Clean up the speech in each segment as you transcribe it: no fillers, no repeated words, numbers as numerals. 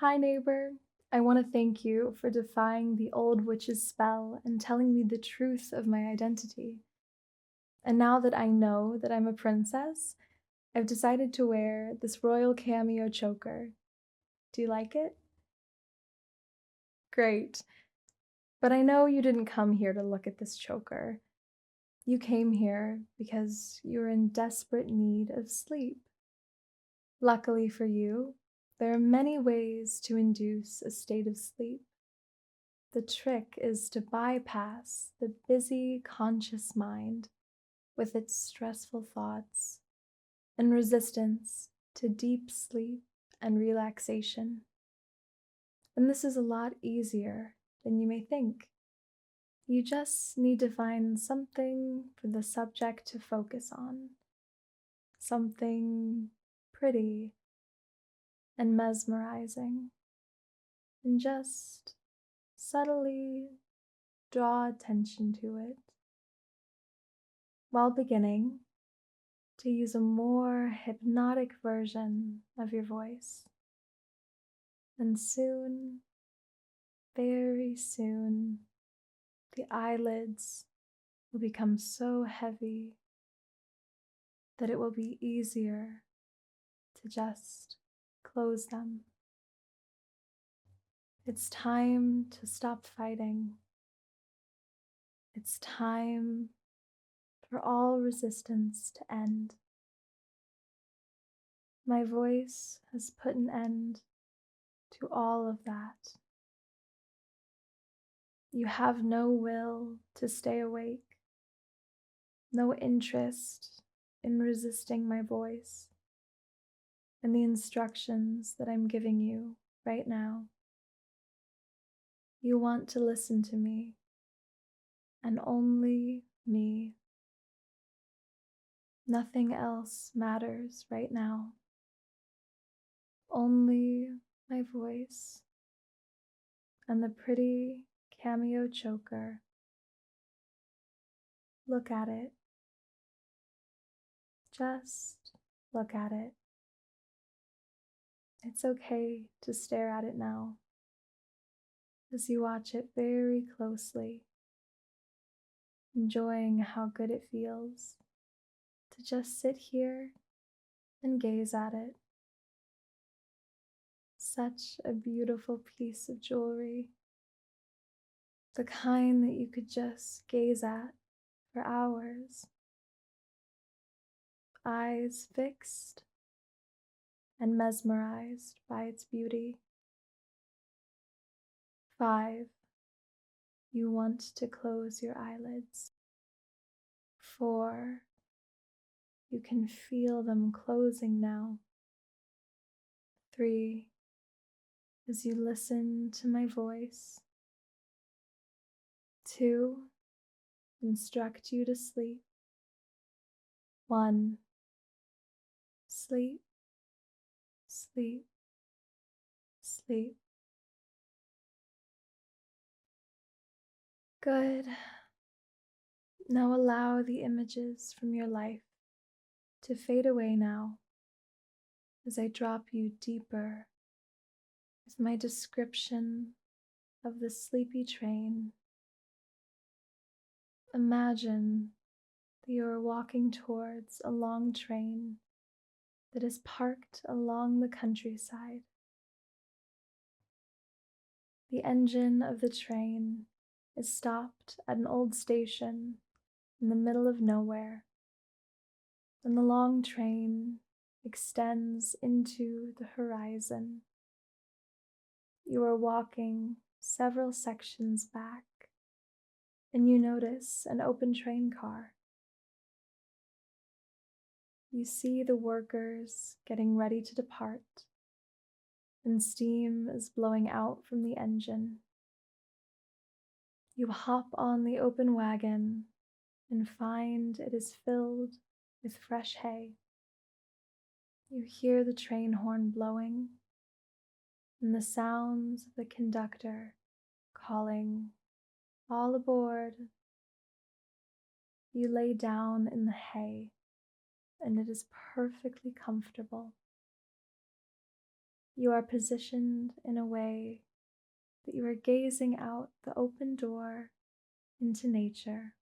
Hi, neighbor. I want to thank you for defying the old witch's spell and telling me the truth of my identity. And now that I know that I'm a princess, I've decided to wear this royal cameo choker. Do you like it? Great. But I know you didn't come here to look at this choker. You came here because you're in desperate need of sleep. Luckily for you, there are many ways to induce a state of sleep. The trick is to bypass the busy, conscious mind with its stressful thoughts and resistance to deep sleep and relaxation. And this is a lot easier than you may think. You just need to find something for the subject to focus on, something pretty and mesmerizing, and just subtly draw attention to it, while beginning to use a more hypnotic version of your voice. And soon, very soon, the eyelids will become so heavy that it will be easier to just close them. It's time to stop fighting. It's time for all resistance to end. My voice has put an end to all of that. You have no will to stay awake, no interest in resisting my voice and the instructions that I'm giving you right now. You want to listen to me, and only me. Nothing else matters right now. Only my voice and the pretty cameo choker. Look at it. Just look at it. It's okay to stare at it now as you watch it very closely, enjoying how good it feels to just sit here and gaze at it. Such a beautiful piece of jewelry, the kind that you could just gaze at for hours, eyes fixed and mesmerized by its beauty. 5. You want to close your eyelids. 4. You can feel them closing now. 3. As you listen to my voice. 2. Instruct you to sleep. 1. Sleep, sleep, sleep. Good. Now allow the images from your life to fade away now as I drop you deeper with my description of the sleepy train. Imagine that you are walking towards a long train that is parked along the countryside. The engine of the train is stopped at an old station in the middle of nowhere, and the long train extends into the horizon. You are walking several sections back, and you notice an open train car. You see the workers getting ready to depart, and steam is blowing out from the engine. You hop on the open wagon and find it is filled with fresh hay. You hear the train horn blowing and the sounds of the conductor calling, "All aboard." You lay down in the hay, and it is perfectly comfortable. you are positioned in a way that you are gazing out the open door into nature.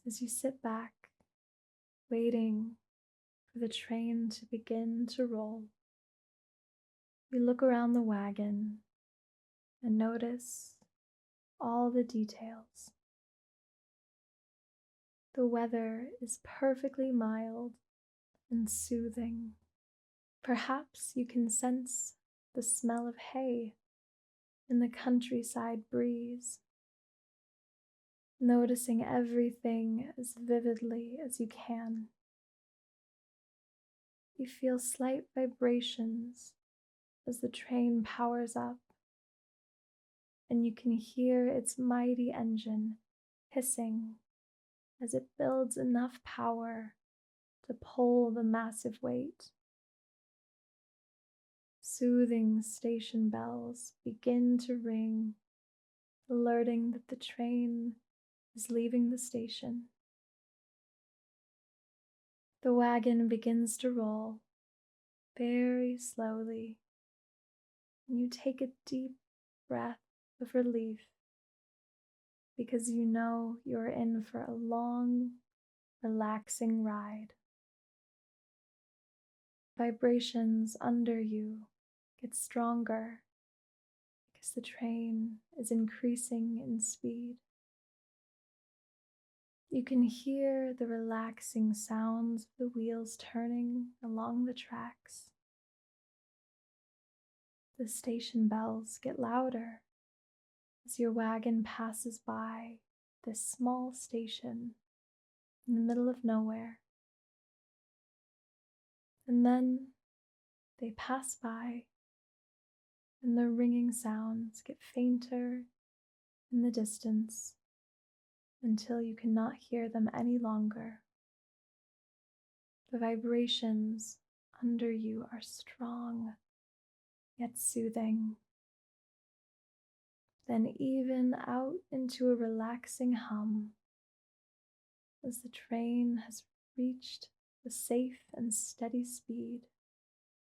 As you sit back, waiting for the train to begin to roll, you look around the wagon and notice all the details. The weather is perfectly mild and soothing. Perhaps you can sense the smell of hay in the countryside breeze, noticing everything as vividly as you can. You feel slight vibrations as the train powers up, and you can hear its mighty engine hissing as it builds enough power to pull the massive weight. Soothing station bells begin to ring, alerting that the train is leaving the station. The wagon begins to roll very slowly, and you take a deep breath of relief because you know you're in for a long, relaxing ride. Vibrations under you get stronger because the train is increasing in speed. You can hear the relaxing sounds of the wheels turning along the tracks. The station bells get louder as your wagon passes by this small station in the middle of nowhere. And then they pass by, and the ringing sounds get fainter in the distance until you cannot hear them any longer. The vibrations under you are strong yet soothing. Then even out into a relaxing hum as the train has reached the safe and steady speed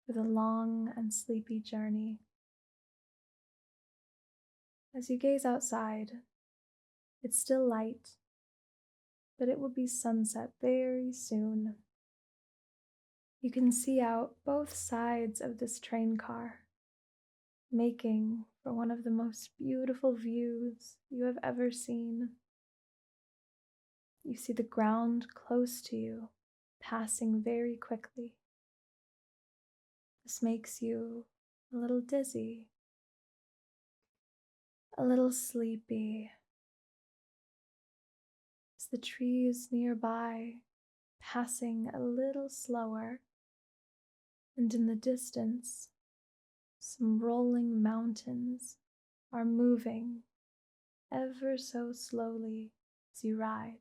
for the long and sleepy journey. As you gaze outside, it's still light, but it will be sunset very soon. You can see out both sides of this train car, making for one of the most beautiful views you have ever seen. You see the ground close to you, passing very quickly. This makes you a little dizzy, a little sleepy, as the trees nearby passing a little slower, and in the distance, some rolling mountains are moving ever so slowly as you ride.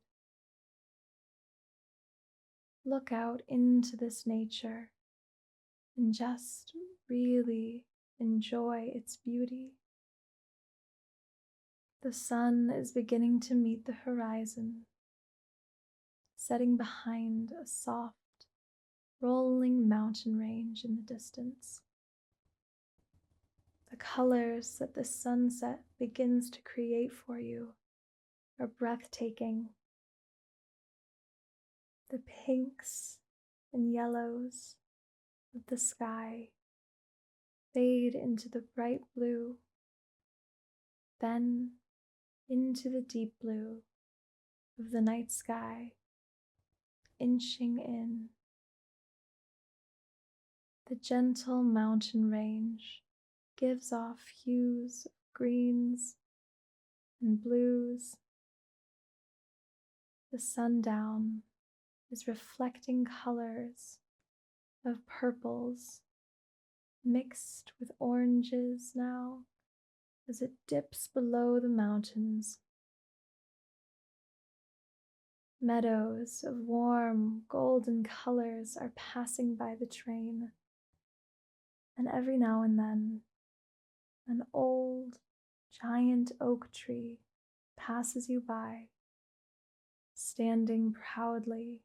Look out into this nature and just really enjoy its beauty. The sun is beginning to meet the horizon, setting behind a soft, rolling mountain range in the distance. The colors that the sunset begins to create for you are breathtaking. The pinks and yellows of the sky fade into the bright blue, then into the deep blue of the night sky, inching in. The gentle mountain range gives off hues of greens and blues. The sundown is reflecting colors of purples mixed with oranges now as it dips below the mountains. Meadows of warm golden colors are passing by the train, and every now and then an old giant oak tree passes you by, standing proudly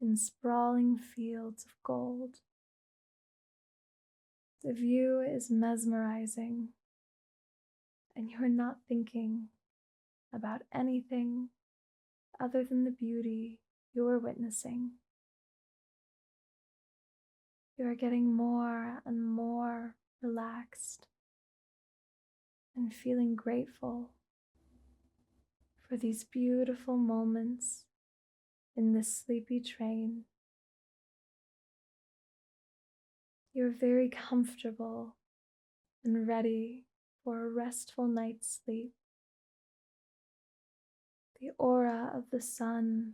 in sprawling fields of gold. The view is mesmerizing, and you are not thinking about anything other than the beauty you are witnessing. You are getting more and more relaxed and feeling grateful for these beautiful moments in this sleepy train. You're very comfortable and ready for a restful night's sleep. The aura of the sun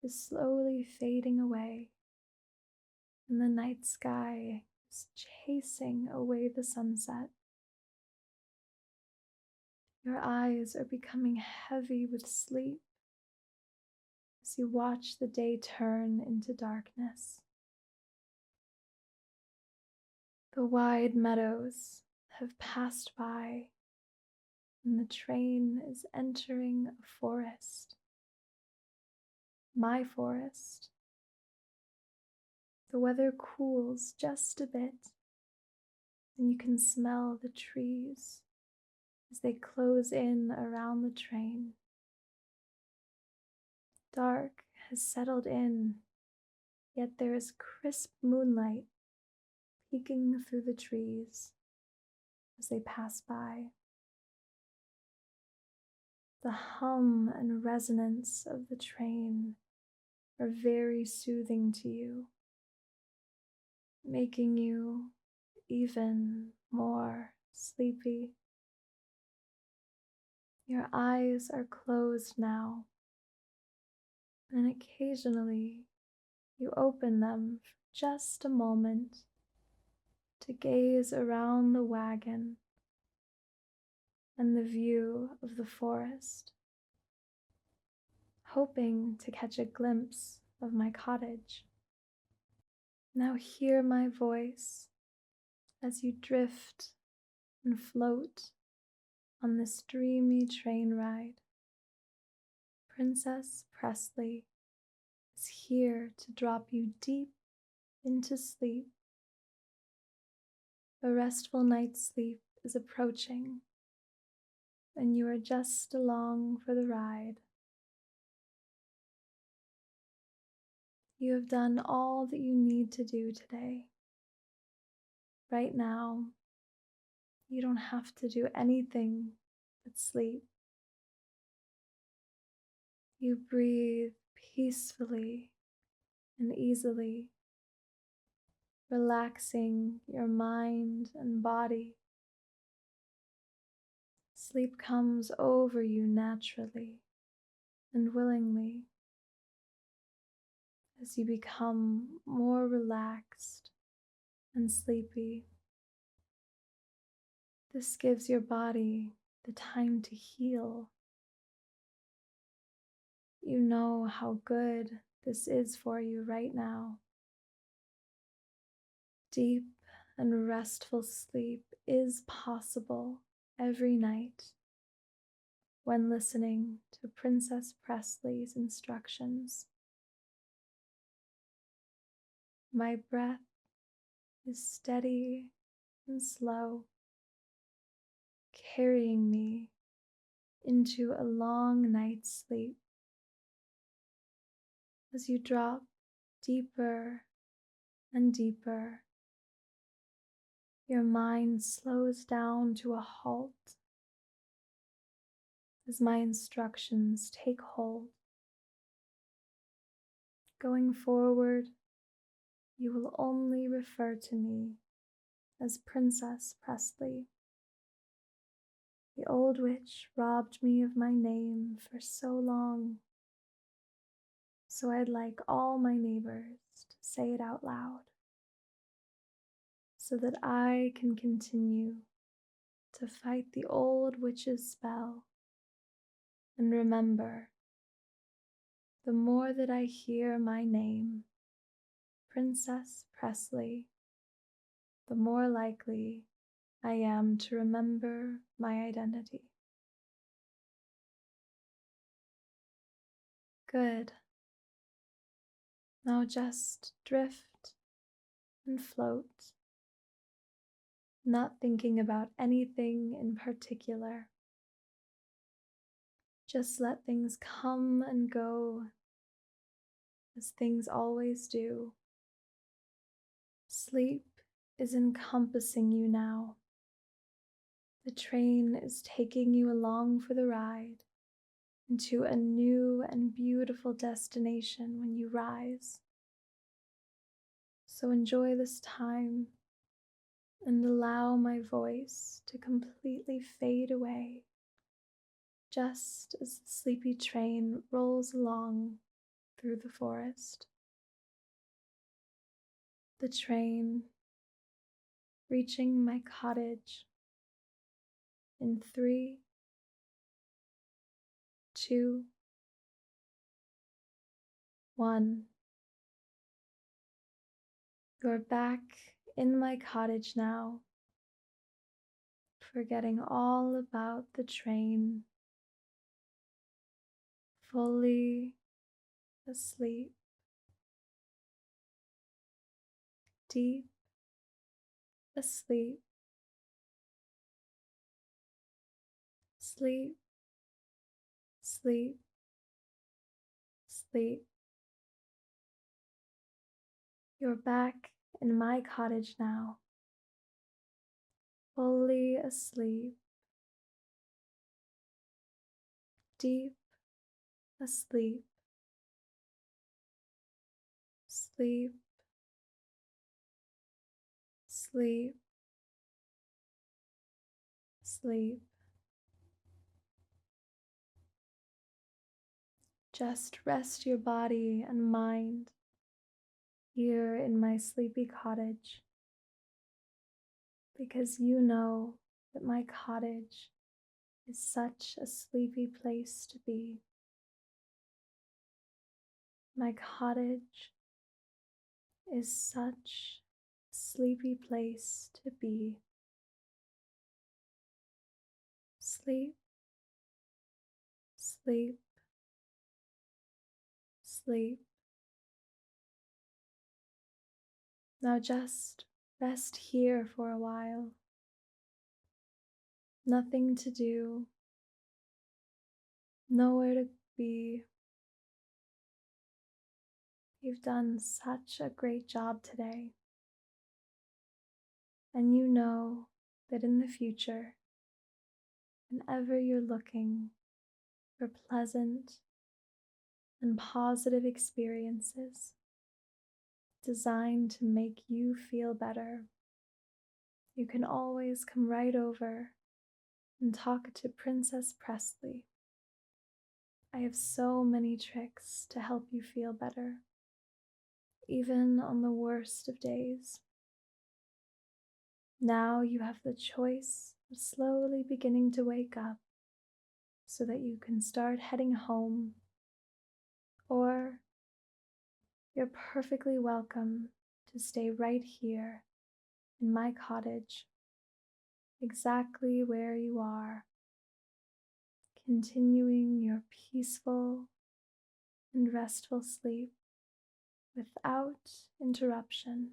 is slowly fading away, and the night sky is chasing away the sunset. Your eyes are becoming heavy with sleep as you watch the day turn into darkness. The wide meadows have passed by, and the train is entering a forest. My forest. The weather cools just a bit, and you can smell the trees as they close in around the train. Dark has settled in, yet there is crisp moonlight peeking through the trees as they pass by. The hum and resonance of the train are very soothing to you, making you even more sleepy. Your eyes are closed now, and occasionally you open them for just a moment to gaze around the wagon and the view of the forest, hoping to catch a glimpse of my cottage. Now hear my voice as you drift and float on this dreamy train ride. Princess Presley is here to drop you deep into sleep. A restful night's sleep is approaching, and you are just along for the ride. You have done all that you need to do today. Right now, you don't have to do anything but sleep. You breathe peacefully and easily, relaxing your mind and body. Sleep comes over you naturally and willingly as you become more relaxed and sleepy. This gives your body the time to heal. You know how good this is for you right now. Deep and restful sleep is possible every night when listening to Princess Presley's instructions. My breath is steady and slow, carrying me into a long night's sleep. As you drop deeper and deeper, your mind slows down to a halt as my instructions take hold. Going forward, you will only refer to me as Princess Presley. The old witch robbed me of my name for so long, so I'd like all my neighbors to say it out loud, so that I can continue to fight the old witch's spell. And remember, the more that I hear my name, Princess Presley, the more likely I am to remember my identity. Good. Now just drift and float not thinking about anything in particular. Just let things come and go as things always do. Sleep is encompassing you now. The train is taking you along for the ride into a new and beautiful destination when you rise. So enjoy this time and allow my voice to completely fade away just as the sleepy train rolls along through the forest. The train reaching my cottage in 3, 2, 1. You're back in my cottage now, forgetting all about the train, fully asleep, deep asleep, sleep, sleep, sleep. You're back in my cottage now, fully asleep, deep asleep, sleep, sleep, sleep. Just rest your body and mind here in my sleepy cottage, because you know that my cottage is such a sleepy place to be. My cottage is such a sleepy place to be. Sleep, sleep, sleep. Now just rest here for a while. Nothing to do, nowhere to be. You've done such a great job today. And you know that in the future, whenever you're looking for pleasant and positive experiences designed to make you feel better, you can always come right over and talk to Princess Presley. I have so many tricks to help you feel better, even on the worst of days. Now you have the choice of slowly beginning to wake up so that you can start heading home, or you're perfectly welcome to stay right here in my cottage, exactly where you are, continuing your peaceful and restful sleep without interruption.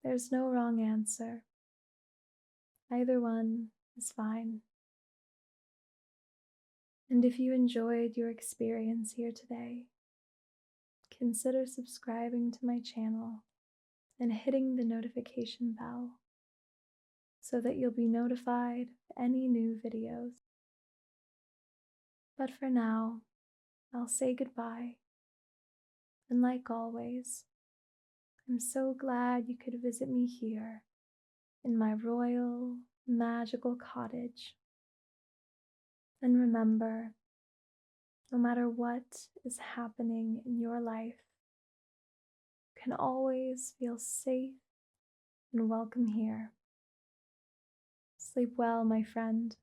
There's no wrong answer. Either one is fine. And if you enjoyed your experience here today, consider subscribing to my channel and hitting the notification bell so that you'll be notified of any new videos. But for now, I'll say goodbye. And like always, I'm so glad you could visit me here in my royal, magical cottage. And remember, no matter what is happening in your life, you can always feel safe and welcome here. Sleep well, my friend.